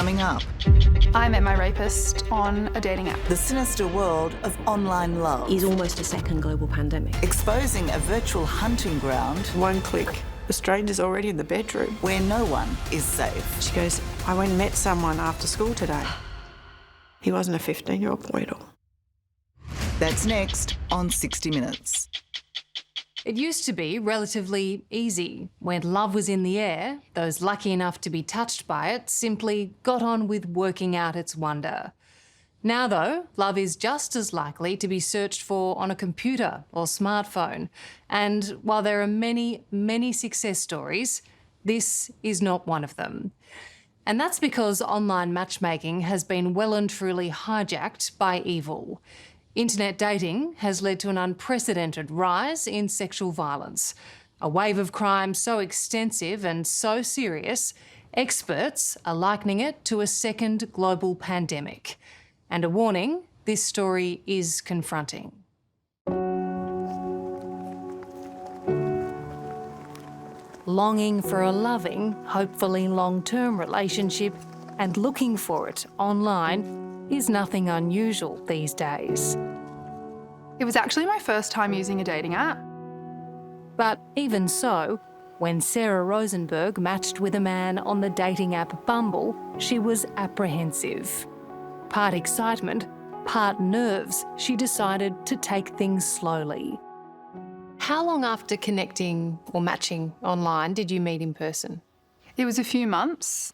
Coming up, I met my rapist on a dating app. the sinister world of online love. Is almost a second global pandemic. Exposing a virtual hunting ground One click, the stranger's already in the bedroom. where no one is safe. She goes, I went and met someone after school today. He wasn't a 15-year-old boy at all. That's next on 60 Minutes. It used to be relatively easy. When love was in the air, those lucky enough to be touched by it simply got on with working out its wonder. Now, though, love is just as likely to be searched for on a computer or smartphone. And while there are many, many success stories, this is not one of them. And that's because online matchmaking has been well and truly hijacked by evil. Internet dating has led to an unprecedented rise in sexual violence, a wave of crime so extensive and so serious, experts are likening it to a second global pandemic. And a warning, this story is confronting. Longing for a loving, hopefully long-term relationship and looking for it online is nothing unusual these days. It was actually my first time using a dating app. But even so, when Sarah Rosenberg matched with a man on the dating app Bumble, she was apprehensive. Part excitement, part nerves, she decided to take things slowly. How long after connecting or matching online did you meet in person? It was a few months,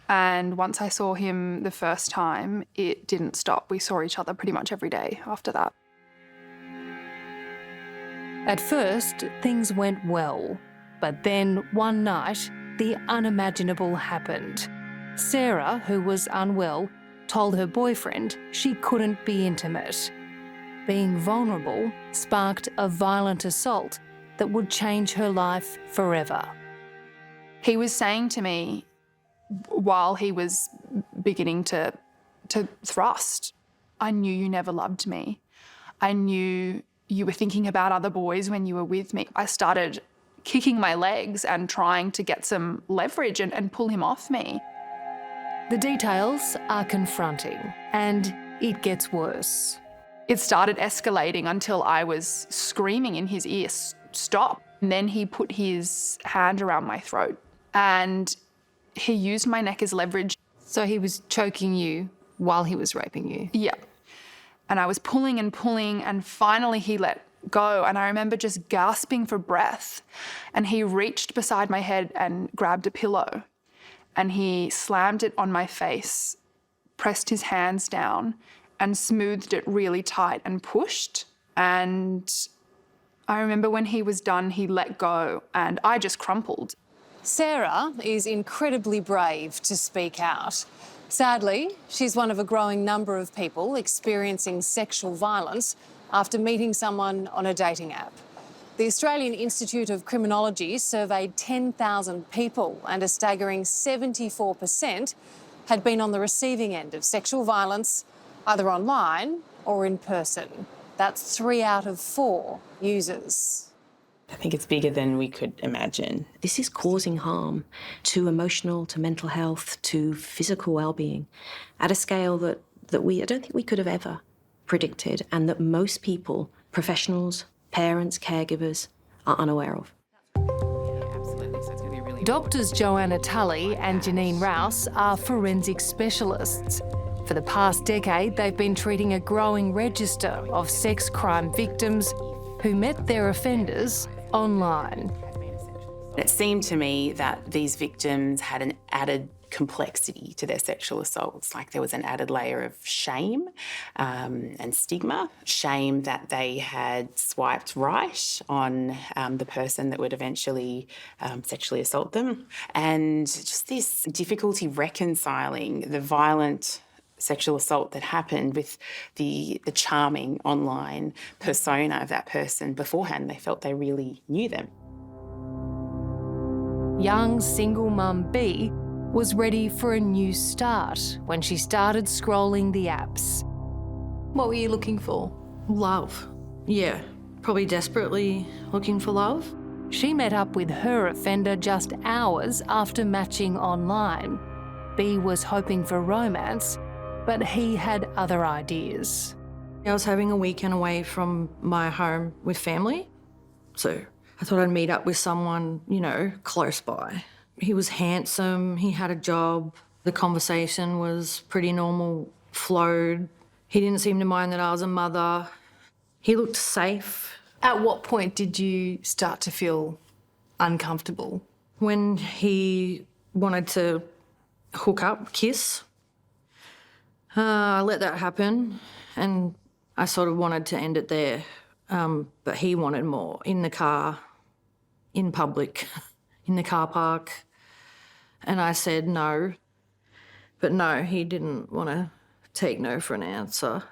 and once I saw him the first time, it didn't stop. We saw each other pretty much every day after that. At first, things went well, but then one night, the unimaginable happened. Sarah, who was unwell, told her boyfriend she couldn't be intimate. Being vulnerable sparked a violent assault that would change her life forever. He was saying to me, while he was beginning to thrust, I knew you never loved me. I knew you were thinking about other boys when you were with me. I started kicking my legs and trying to get some leverage and pull him off me. The details are confronting, and it gets worse. It started escalating until I was screaming in his ear, stop. And then he put his hand around my throat and he used my neck as leverage. So he was choking you while he was raping you? Yeah. And I was pulling and pulling, and finally he let go. And I remember just gasping for breath. And he reached beside my head and grabbed a pillow. And he slammed it on my face, pressed his hands down, and smoothed it really tight and pushed. And I remember when he was done, he let go, and I just crumpled. Sarah is incredibly brave to speak out. Sadly, she's one of a growing number of people experiencing sexual violence after meeting someone on a dating app. The Australian Institute of Criminology surveyed 10,000 people, and a staggering 74% had been on the receiving end of sexual violence, either online or in person. That's 3 out of 4 users. I think it's bigger than we could imagine. This is causing harm to emotional, to mental health, to physical well-being at a scale that I don't think we could have ever predicted, and that most people, professionals, parents, caregivers, are unaware of. Doctors Joanna Tully and Janine Rouse are forensic specialists. For the past decade, they've been treating a growing register of sex crime victims who met their offenders online. It seemed to me that these victims had an added complexity to their sexual assaults. Like there was an added layer of shame and stigma. Shame that they had swiped right on the person that would eventually sexually assault them. And just this difficulty reconciling the violent sexual assault that happened with the charming online persona of that person beforehand. They felt they really knew them. Young single mum B was ready for a new start when she started scrolling the apps. What were you looking for? Love. Yeah, probably desperately looking for love. She met up with her offender just hours after matching online. B was hoping for romance, but he had other ideas. I was having a weekend away from my home with family, so I thought I'd meet up with someone, you know, close by. He was handsome, he had a job, the conversation was pretty normal, flowed. He didn't seem to mind that I was a mother. He looked safe. At what point did you start to feel uncomfortable? When he wanted to hook up, kiss, I let that happen, and I sort of wanted to end it there. But he wanted more, in the car, in public, in the car park. And I said no. But no, he didn't want to take no for an answer.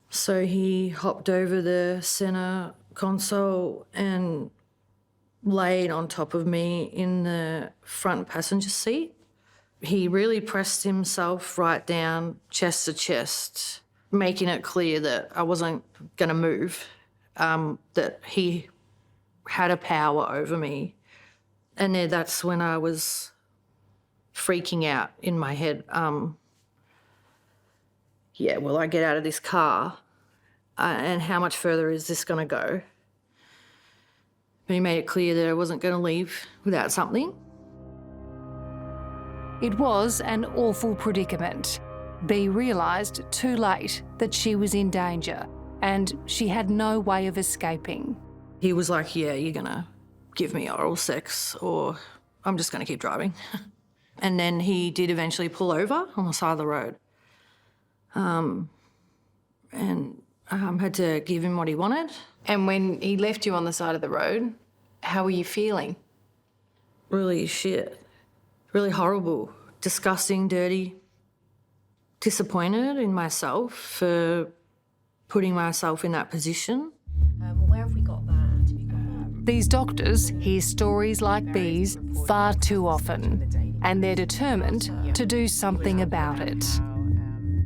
So he hopped over the centre console and laid on top of me in the front passenger seat. He really pressed himself right down, chest to chest, making it clear that I wasn't going to move, that he had a power over me. And then that's when I was freaking out in my head. Will I get out of this car? And how much further is this going to go? But he made it clear that I wasn't going to leave without something. It was an awful predicament. B realised too late that she was in danger and she had no way of escaping. He was like, yeah, you're going to give me oral sex or I'm just going to keep driving. And then he did eventually pull over on the side of the road. And had to give him what he wanted. And when he left you on the side of the road, how were you feeling? Really shit. Really horrible. Disgusting, dirty. Disappointed in myself for putting myself in that position. Where have we got that? These doctors hear stories like these far too often, and they're determined to do something about it.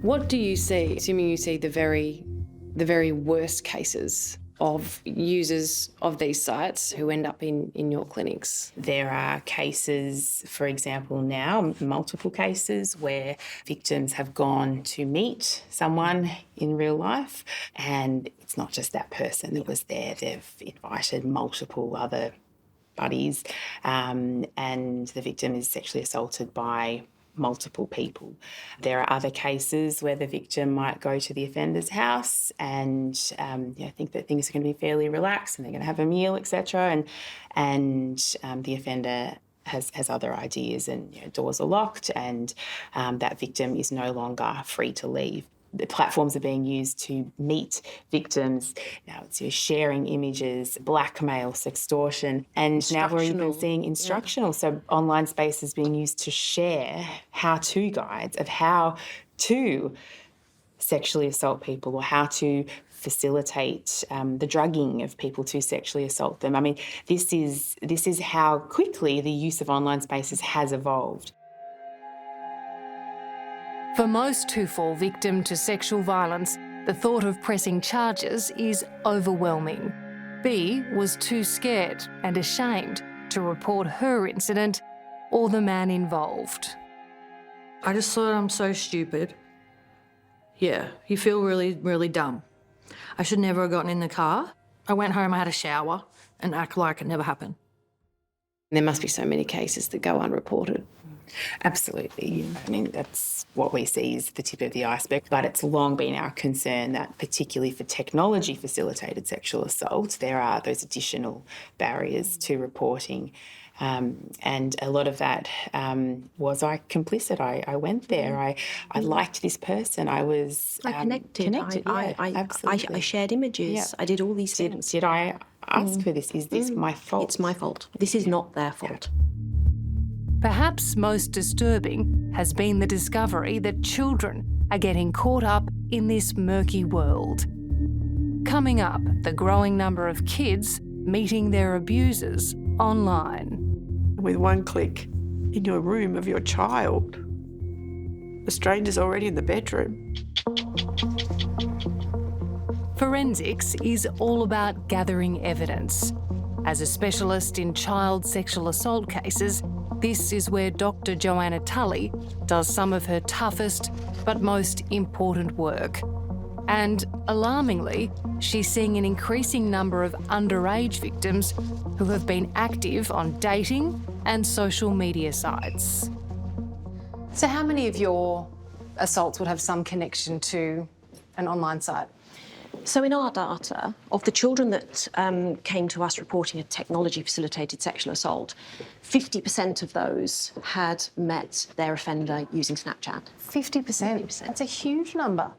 What do you see, assuming you see the very worst cases of users of these sites who end up in your clinics? There are cases, for example, now, multiple cases where victims have gone to meet someone in real life and it's not just that person that was there. They've invited multiple other buddies and the victim is sexually assaulted by multiple people. There are other cases where the victim might go to the offender's house and think that things are going to be fairly relaxed and they're going to have a meal, etc. And the offender has other ideas and doors are locked and that victim is no longer free to leave. The platforms are being used to meet victims. Now it's sharing images, blackmail, sextortion, and now we're even seeing instructional. So online space is being used to share how-to guides of how to sexually assault people or how to facilitate the drugging of people to sexually assault them. I mean, this is how quickly the use of online spaces has evolved. For most who fall victim to sexual violence, the thought of pressing charges is overwhelming. B was too scared and ashamed to report her incident or the man involved. I just thought I'm so stupid. Yeah, you feel really, really dumb. I should never have gotten in the car. I went home, I had a shower and act like it never happened. There must be so many cases that go unreported. Absolutely. I mean, that's what we see is the tip of the iceberg, but it's long been our concern that particularly for technology-facilitated sexual assault, there are those additional barriers to reporting. And a lot of that was I complicit. I went there. I liked this person. I was connected. Absolutely. I shared images. Yeah. I did all these things. Did I ask for this? Is this my fault? It's my fault. This is not their fault. Perhaps most disturbing has been the discovery that children are getting caught up in this murky world. Coming up, the growing number of kids meeting their abusers online. With one click in your room of your child, the stranger's already in the bedroom. Forensics is all about gathering evidence. As a specialist in child sexual assault cases, This is where Dr. Joanna Tully does some of her toughest but most important work. And alarmingly, she's seeing an increasing number of underage victims who have been active on dating and social media sites. So how many of your assaults would have some connection to an online site? So in our data, of the children that came to us reporting a technology-facilitated sexual assault, 50% of those had met their offender using Snapchat. 50%. That's a huge number.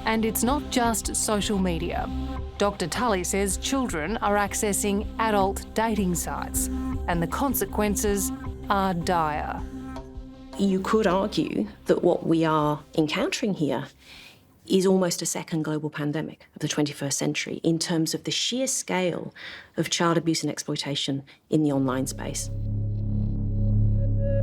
And it's not just social media. Dr. Tully says children are accessing adult dating sites, and the consequences are dire. You could argue that what we are encountering here is almost a second global pandemic of the 21st century in terms of the sheer scale of child abuse and exploitation in the online space.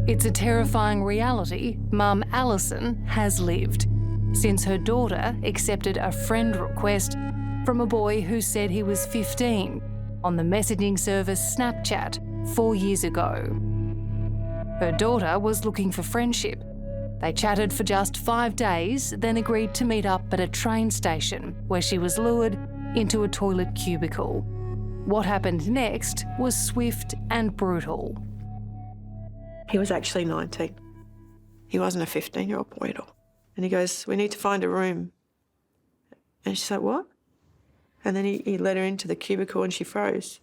It's a terrifying reality Mum Alison has lived since her daughter accepted a friend request from a boy who said he was 15 on the messaging service Snapchat 4 years ago. Her daughter was looking for friendship. They chatted for just 5 days, then agreed to meet up at a train station where she was lured into a toilet cubicle. What happened next was swift and brutal. He was actually 19. He wasn't a 15-year-old boy at all. And he goes, "We need to find a room." And she's like, "What?" And then he let her into the cubicle and she froze.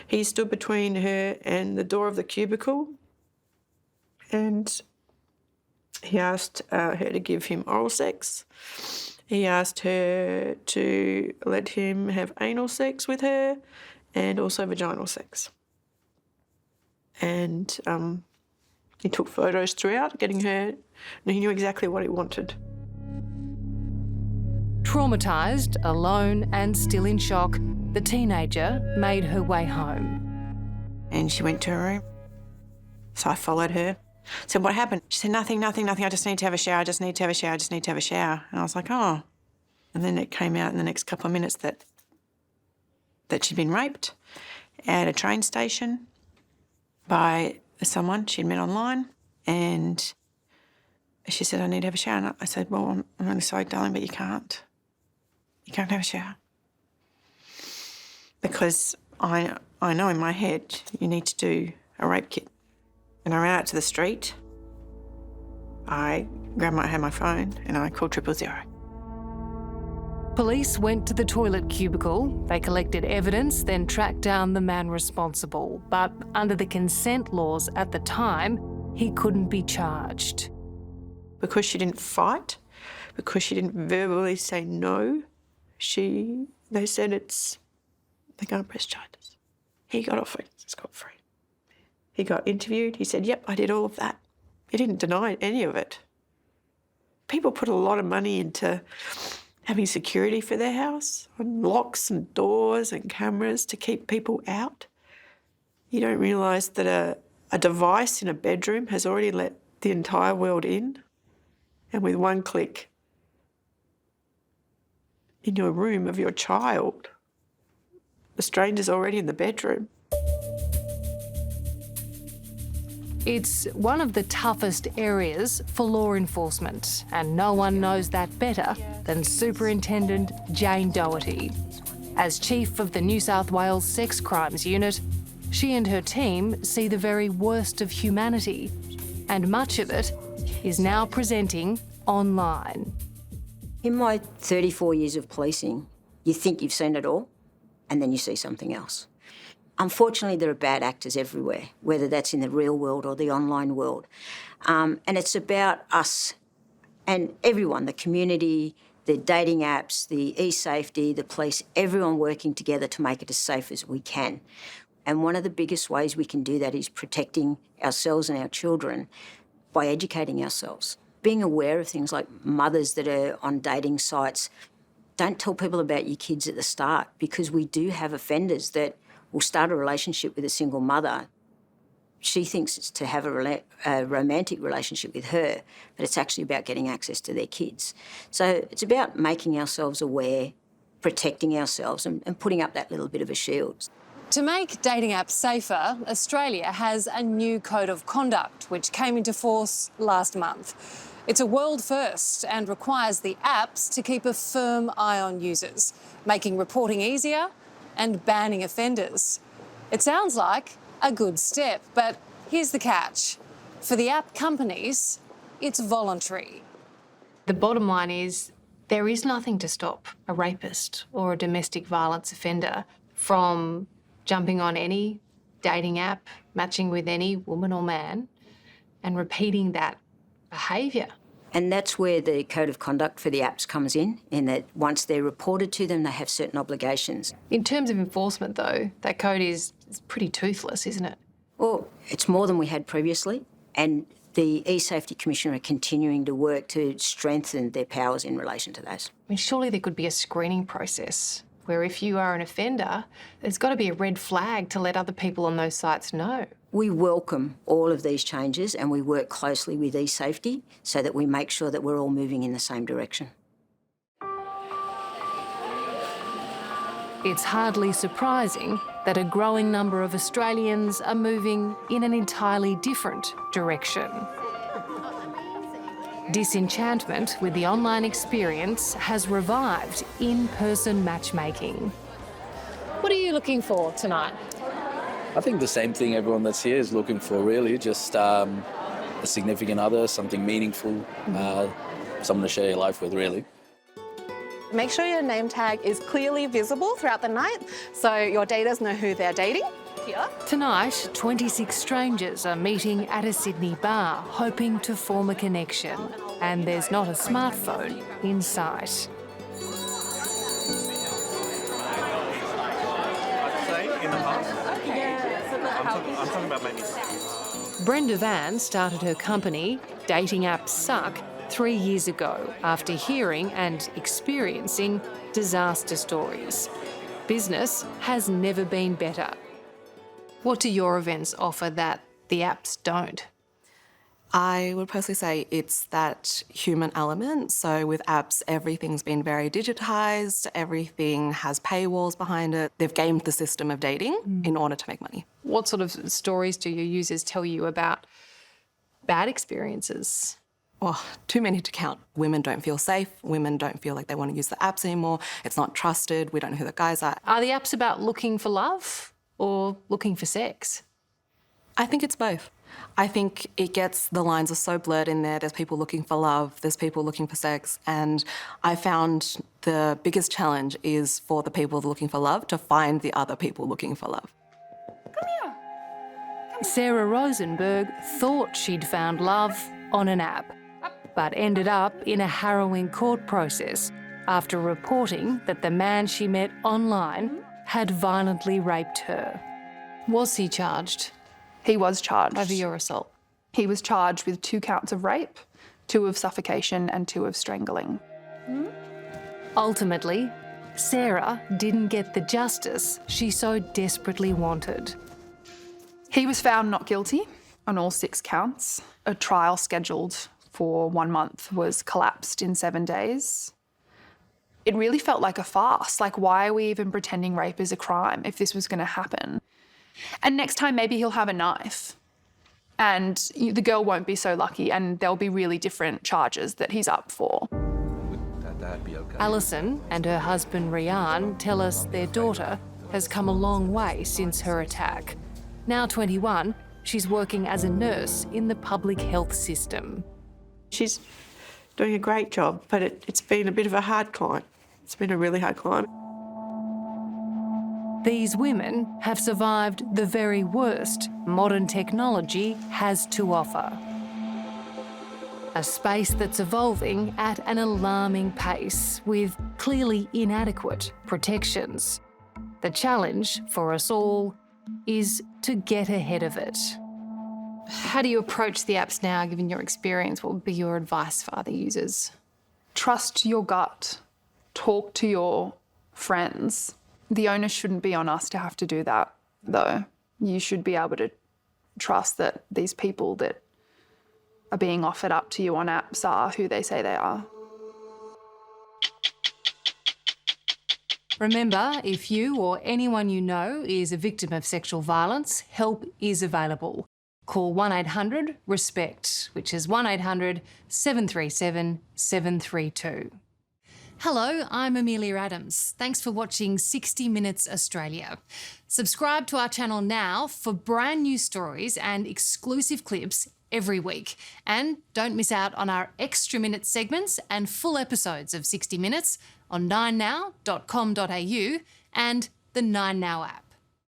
He stood between her and the door of the cubicle and he asked her to give him oral sex. He asked her to let him have anal sex with her and also vaginal sex. And he took photos throughout, getting her, and he knew exactly what he wanted. Traumatised, alone and still in shock, the teenager made her way home. And she went to her room. So I followed her. Said, "What happened?" She said, nothing. I just need to have a shower. I just need to have a shower. And I was like, "Oh." And then it came out in the next couple of minutes that she'd been raped at a train station by someone she'd met online. And she said, "I need to have a shower." And I said, "Well, I'm really sorry, darling, but you can't. You can't have a shower." Because I know in my head you need to do a rape kit. And I ran out to the street. I had my phone and I called 000. Police went to the toilet cubicle. They collected evidence, then tracked down the man responsible. But under the consent laws at the time, he couldn't be charged. Because she didn't fight, because she didn't verbally say no, they said they can't press charges. He got off scot-free. He got interviewed. He said, "Yep, I did all of that." He didn't deny any of it. People put a lot of money into having security for their house, and locks and doors and cameras to keep people out. You don't realise that a device in a bedroom has already let the entire world in, and with one click in your room of your child, the stranger's already in the bedroom. It's one of the toughest areas for law enforcement, and no one knows that better than Superintendent Jane Doherty. As Chief of the New South Wales Sex Crimes Unit, she and her team see the very worst of humanity, and much of it is now presenting online. In my 34 years of policing, you think you've seen it all, and then you see something else. Unfortunately, there are bad actors everywhere, whether that's in the real world or the online world. And it's about us and everyone, the community, the dating apps, the e-safety, the police, everyone working together to make it as safe as we can. And one of the biggest ways we can do that is protecting ourselves and our children by educating ourselves. Being aware of things like mothers that are on dating sites. Don't tell people about your kids at the start, because we do have offenders that will start a relationship with a single mother. She thinks it's to have a romantic relationship with her, but it's actually about getting access to their kids. So it's about making ourselves aware, protecting ourselves and putting up that little bit of a shield. To make dating apps safer, Australia has a new code of conduct which came into force last month. It's a world first and requires the apps to keep a firm eye on users, making reporting easier and banning offenders. It sounds like a good step, but here's the catch. For the app companies, it's voluntary. The bottom line is there is nothing to stop a rapist or a domestic violence offender from jumping on any dating app, matching with any woman or man, and repeating that behaviour. And that's where the code of conduct for the apps comes in that once they're reported to them, they have certain obligations. In terms of enforcement, though, that code is pretty toothless, isn't it? Well, it's more than we had previously, and the E-Safety Commissioner are continuing to work to strengthen their powers in relation to those. I mean, surely there could be a screening process where if you are an offender, there's got to be a red flag to let other people on those sites know. We welcome all of these changes and we work closely with E-Safety so that we make sure that we're all moving in the same direction. It's hardly surprising that a growing number of Australians are moving in an entirely different direction. Disenchantment with the online experience has revived in-person matchmaking. What are you looking for tonight? I think the same thing everyone that's here is looking for, really, just a significant other, something meaningful, someone to share your life with, really. Make sure your name tag is clearly visible throughout the night so your daters know who they're dating. Here. Tonight, 26 strangers are meeting at a Sydney bar, hoping to form a connection. And there's not a smartphone in sight. Brenda Van started her company, Dating Apps Suck, 3 years ago after hearing and experiencing disaster stories. Business has never been better. What do your events offer that the apps don't? I would personally say it's that human element. So with apps, everything's been very digitised, everything has paywalls behind it. They've gamed the system of dating in order to make money. What sort of stories do your users tell you about bad experiences? Oh, too many to count. Women don't feel safe. Women don't feel like they want to use the apps anymore. It's not trusted. We don't know who the guys are. Are the apps about looking for love or looking for sex? I think it's both. I think it gets the lines are so blurred in there. There's people looking for love, there's people looking for sex, and I found the biggest challenge is for the people looking for love to find the other people looking for love. Sarah Rosenberg thought she'd found love on an app, but ended up in a harrowing court process after reporting that the man she met online had violently raped her. Was he charged? He was charged. Over your assault? He was charged with 2 counts of rape, 2 of suffocation and 2 of strangling. Ultimately, Sarah didn't get the justice she so desperately wanted. He was found not guilty on all 6 counts. A trial scheduled for 1 month was collapsed in 7 days. It really felt like a farce. Like, why are we even pretending rape is a crime if this was going to happen? And next time, maybe he'll have a knife and the girl won't be so lucky and there'll be really different charges that he's up for. Would that be okay? Alison and her husband Rian tell us their daughter has come a long way since her attack. Now 21, she's working as a nurse in the public health system. She's doing a great job, but it's been a bit of a hard climb. It's been a really hard climb. These women have survived the very worst modern technology has to offer. A space that's evolving at an alarming pace with clearly inadequate protections. The challenge for us all is to get ahead of it. How do you approach the apps now, given your experience? What would be your advice for other users? Trust your gut. Talk to your friends. The onus shouldn't be on us to have to do that, though. You should be able to trust that these people that are being offered up to you on apps are who they say they are. Remember, if you or anyone you know is a victim of sexual violence, help is available. Call 1-800-RESPECT, which is 1-800-737-732. Hello, I'm Amelia Adams. Thanks for watching 60 Minutes Australia. Subscribe to our channel now for brand new stories and exclusive clips every week. And don't miss out on our extra minute segments and full episodes of 60 Minutes on 9now.com.au and the 9Now app.